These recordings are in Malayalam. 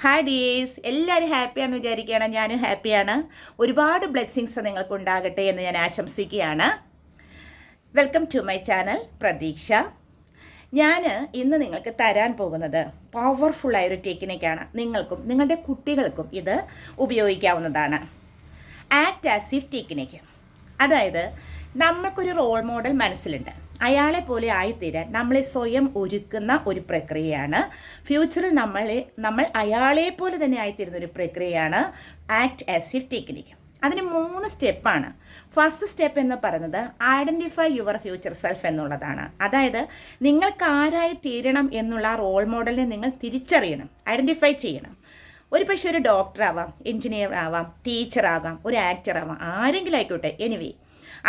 ഹായ് ഡിയേഴ്സ്, എല്ലാവരും ഹാപ്പിയാണെന്ന് വിചാരിക്കുകയാണ്. ഞാനും ഹാപ്പിയാണ്. ഒരുപാട് ബ്ലെസ്സിങ്സ് നിങ്ങൾക്ക് ഉണ്ടാകട്ടെ എന്ന് ഞാൻ ആശംസിക്കുകയാണ്. വെൽക്കം ടു മൈ ചാനൽ പ്രതീക്ഷ. ഞാൻ ഇന്ന് നിങ്ങൾക്ക് തരാൻ പോകുന്നത് പവർഫുള്ളായൊരു ടെക്നിക്കാണ്. നിങ്ങൾക്കും നിങ്ങളുടെ കുട്ടികൾക്കും ഇത് ഉപയോഗിക്കാവുന്നതാണ്. Act as if technique. അതായത് നമ്മൾക്കൊരു റോൾ മോഡൽ മനസ്സിലുണ്ട്. അയാളെ പോലെ ആയിത്തീരാൻ നമ്മളെ സ്വയം ഒരുക്കുന്ന ഒരു പ്രക്രിയയാണ്. ഫ്യൂച്ചറിൽ നമ്മൾ അയാളെ പോലെ തന്നെ ആയിത്തീരുന്ന ഒരു പ്രക്രിയയാണ് ആക്ട് ആസ് ഇഫ് ടെക്നിക്ക്. അതിന് 3 സ്റ്റെപ്പാണ്. ഫസ്റ്റ് സ്റ്റെപ്പ് എന്ന് പറയുന്നത് ഐഡൻറ്റിഫൈ യുവർ ഫ്യൂച്ചർ സെൽഫ് എന്നുള്ളതാണ്. അതായത് നിങ്ങൾക്ക് ആരായി തീരണം എന്നുള്ള റോൾ മോഡലിനെ നിങ്ങൾ തിരിച്ചറിയണം, ഐഡൻറ്റിഫൈ ചെയ്യണം. പക്ഷേ ഒരു ഡോക്ടറാവാം, എൻജിനീയർ ആവാം, ടീച്ചറാകാം, ഒരു ആക്ടറാവാം, ആരെങ്കിലും ആയിക്കോട്ടെ. എനിവേ,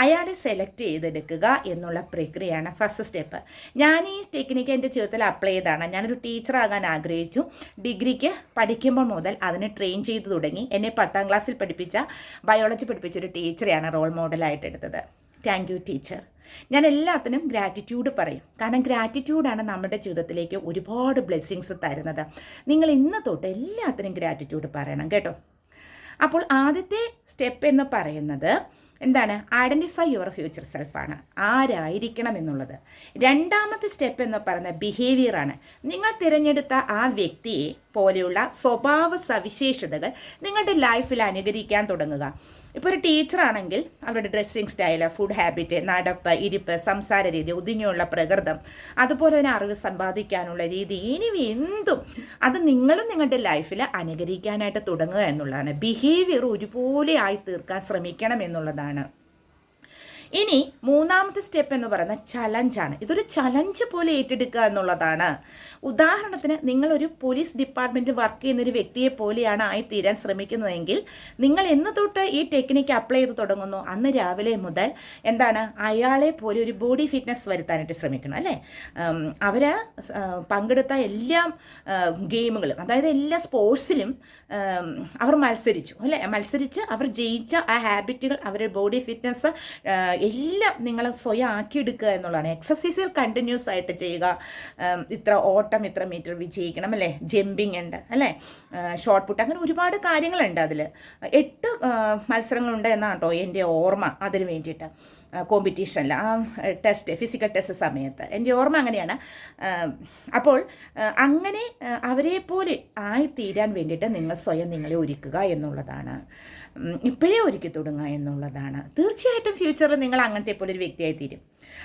അയാളെ സെലക്ട് ചെയ്തെടുക്കുക എന്നുള്ള പ്രക്രിയയാണ് ഫസ്റ്റ് സ്റ്റെപ്പ്. ഞാൻ ഈ ടെക്നിക്ക് എൻ്റെ ജീവിതത്തിൽ അപ്ലൈ ചെയ്തതാണ്. ഞാനൊരു ടീച്ചറാകാൻ ആഗ്രഹിച്ചു. ഡിഗ്രിക്ക് പഠിക്കുമ്പോൾ മുതൽ അതിന് ട്രെയിൻ ചെയ്തു തുടങ്ങി. എന്നെ 10ാം ക്ലാസ്സിൽ പഠിപ്പിച്ച ബയോളജി പഠിപ്പിച്ചൊരു ടീച്ചറെയാണ് റോൾ മോഡലായിട്ട് എടുത്തത്. Thank you teacher. ഞാൻ എല്ലാത്തിനും ഗ്രാറ്റിറ്റ്യൂഡ് പറയും. കാരണം ഗ്രാറ്റിറ്റ്യൂഡാണ് നമ്മുടെ ജീവിതത്തിലേക്ക് ഒരുപാട് ബ്ലെസ്സിങ്സ് തരുന്നത്. നിങ്ങൾ ഇന്ന് തൊട്ട് എല്ലാത്തിനും ഗ്രാറ്റിറ്റ്യൂഡ് പറയണം കേട്ടോ. അപ്പോൾ ആദ്യത്തെ സ്റ്റെപ്പ് എന്ന് പറയുന്നത് എന്താണ്? ഐഡൻറ്റിഫൈ യുവർ ഫ്യൂച്ചർ സെൽഫാണ്, ആരായിരിക്കണം എന്നുള്ളത്. രണ്ടാമത്തെ സ്റ്റെപ്പ് എന്ന് പറയുന്നത് ബിഹേവിയറാണ്. നിങ്ങൾ തിരഞ്ഞെടുത്ത ആ വ്യക്തിയെ പോലെയുള്ള സ്വഭാവ സവിശേഷതകൾ നിങ്ങളുടെ ലൈഫിൽ അനുകരിക്കാൻ തുടങ്ങുക. ഇപ്പോൾ ഒരു ടീച്ചറാണെങ്കിൽ അവരുടെ ഡ്രസ്സിങ് സ്റ്റൈല്, ഫുഡ് ഹാബിറ്റ്, നടപ്പ്, ഇരിപ്പ്, സംസാര രീതി, ഒതുങ്ങിയുള്ള പ്രകൃതം, അതുപോലെ തന്നെ അറിവ് സമ്പാദിക്കാനുള്ള രീതി, ഇനി എന്തും അത് നിങ്ങളും നിങ്ങളുടെ ലൈഫിൽ അനുകരിക്കാനായിട്ട് തുടങ്ങുക എന്നുള്ളതാണ്. ബിഹേവിയർ ഒരുപോലെ ആയി തീർക്കാൻ ശ്രമിക്കണം എന്നുള്ളതാണ്. ഇനി മൂന്നാമത്തെ സ്റ്റെപ്പ് എന്ന് പറയുന്നത് ചലഞ്ചാണ്. ഇതൊരു ചലഞ്ച് പോലെ ഏറ്റെടുക്കുക എന്നുള്ളതാണ്. ഉദാഹരണത്തിന്, നിങ്ങളൊരു പോലീസ് ഡിപ്പാർട്ട്മെൻറ്റിൽ വർക്ക് ചെയ്യുന്നൊരു വ്യക്തിയെ പോലെയാണ് ആയിത്തീരാൻ ശ്രമിക്കുന്നതെങ്കിൽ നിങ്ങൾ എന്ന് തൊട്ട് ഈ ടെക്നിക്ക് അപ്ലൈ ചെയ്ത് തുടങ്ങുന്നു അന്ന് രാവിലെ മുതൽ എന്താണ്, അയാളെ പോലെ ഒരു ബോഡി ഫിറ്റ്നസ് വരുത്താനായിട്ട് ശ്രമിക്കണം അല്ലേ. അവർ പങ്കെടുത്ത എല്ലാ ഗെയിമുകളും, അതായത് എല്ലാ സ്പോർട്സിലും അവർ മത്സരിച്ചു അല്ലേ. മത്സരിച്ച് അവർ ജയിച്ച ആ ഹാബിറ്റുകൾ, അവരുടെ ബോഡി ഫിറ്റ്നസ് എല്ലാം നിങ്ങൾ സ്വയം ആക്കിയെടുക്കുക എന്നുള്ളതാണ്. എക്സസൈസുകൾ കണ്ടിന്യൂസ് ആയിട്ട് ചെയ്യുക. ഇത്ര ഓട്ടം, ഇത്ര മീറ്റർ വിജയിക്കണം അല്ലേ. ജമ്പിങ് ഉണ്ട് അല്ലേ, ഷോർട്ട് പുട്ട്, അങ്ങനെ ഒരുപാട് കാര്യങ്ങളുണ്ട്. അതിൽ 8 മത്സരങ്ങളുണ്ട് എന്നാണ് കേട്ടോ എൻ്റെ ഓർമ്മ. അതിന് വേണ്ടിയിട്ട് കോമ്പറ്റീഷനിൽ ആ ടെസ്റ്റ്, ഫിസിക്കൽ ടെസ്റ്റ് സമയത്ത് എൻ്റെ ഓർമ്മ അങ്ങനെയാണ്. അപ്പോൾ അങ്ങനെ അവരെ പോലെ ആയിത്തീരാൻ വേണ്ടിയിട്ട് നിങ്ങൾ സ്വയം നിങ്ങളെ ഒരുക്കുക എന്നുള്ളതാണ്. ഇപ്പോഴേ ഒരുക്കി തുടങ്ങുക എന്നുള്ളതാണ്. തീർച്ചയായിട്ടും ഫ്യൂച്ചറിൽ നിങ്ങൾ അങ്ങനത്തെ പോലെ ഒരു വ്യക്തിയായി തീരും.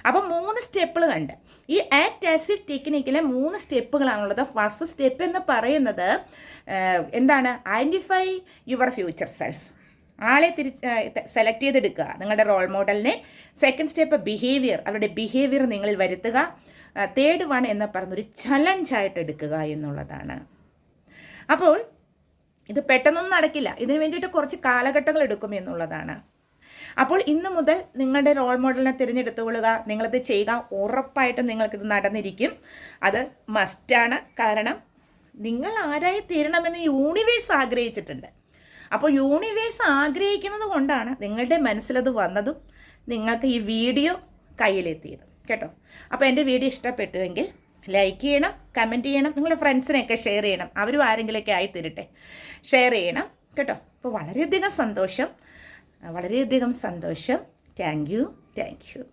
അപ്പം 3 സ്റ്റെപ്പുകൾ കണ്ട് ഈ ആക്ട് ആസ് ഇഫ് ടെക്നിക്കിലെ 3 സ്റ്റെപ്പുകളാണുള്ളത്. ഫസ്റ്റ് സ്റ്റെപ്പ് എന്ന് പറയുന്നത് എന്താണ്? ഐഡൻറ്റിഫൈ യുവർ ഫ്യൂച്ചർ സെൽഫ്, ആളെ സെലക്ട് ചെയ്തെടുക്കുക, നിങ്ങളുടെ റോൾ മോഡലിനെ. സെക്കൻഡ് സ്റ്റെപ്പ് ബിഹേവിയർ, അവരുടെ ബിഹേവിയർ നിങ്ങളിൽ വരുത്തുക. തേർഡ് വൺ എന്ന് പറഞ്ഞൊരു ചലഞ്ചായിട്ട് എടുക്കുക എന്നുള്ളതാണ്. അപ്പോൾ ഇത് പെട്ടെന്നൊന്നും നടക്കില്ല. ഇതിന് വേണ്ടിയിട്ട് കുറച്ച് കാലഘട്ടങ്ങൾ എടുക്കും എന്നുള്ളതാണ്. അപ്പോൾ ഇന്ന് മുതൽ നിങ്ങളുടെ റോൾ മോഡലിനെ തിരഞ്ഞെടുത്തുകൊള്ളുക, നിങ്ങളിത് ചെയ്യുക. ഉറപ്പായിട്ടും നിങ്ങൾക്കിത് നടന്നിരിക്കും. അത് മസ്റ്റാണ്. കാരണം നിങ്ങൾ ആരായി തീരണമെന്ന് യൂണിവേഴ്സ് ആഗ്രഹിച്ചിട്ടുണ്ട്. അപ്പോൾ യൂണിവേഴ്സ് ആഗ്രഹിക്കുന്നത് കൊണ്ടാണ് നിങ്ങളുടെ മനസ്സിലത് വന്നതും നിങ്ങൾക്ക് ഈ വീഡിയോ കയ്യിലെത്തിയതും കേട്ടോ. അപ്പോൾ എൻ്റെ വീഡിയോ ഇഷ്ടപ്പെട്ടുവെങ്കിൽ ലൈക്ക് ചെയ്യണം, കമൻറ്റ് ചെയ്യണം, നിങ്ങളുടെ ഫ്രണ്ട്സിനെയൊക്കെ ഷെയർ ചെയ്യണം. അവരും ആരെങ്കിലുമൊക്കെ ആയിത്തീരട്ടെ. ഷെയർ ചെയ്യണം കേട്ടോ. അപ്പോൾ വളരെയധികം സന്തോഷം. Thank you.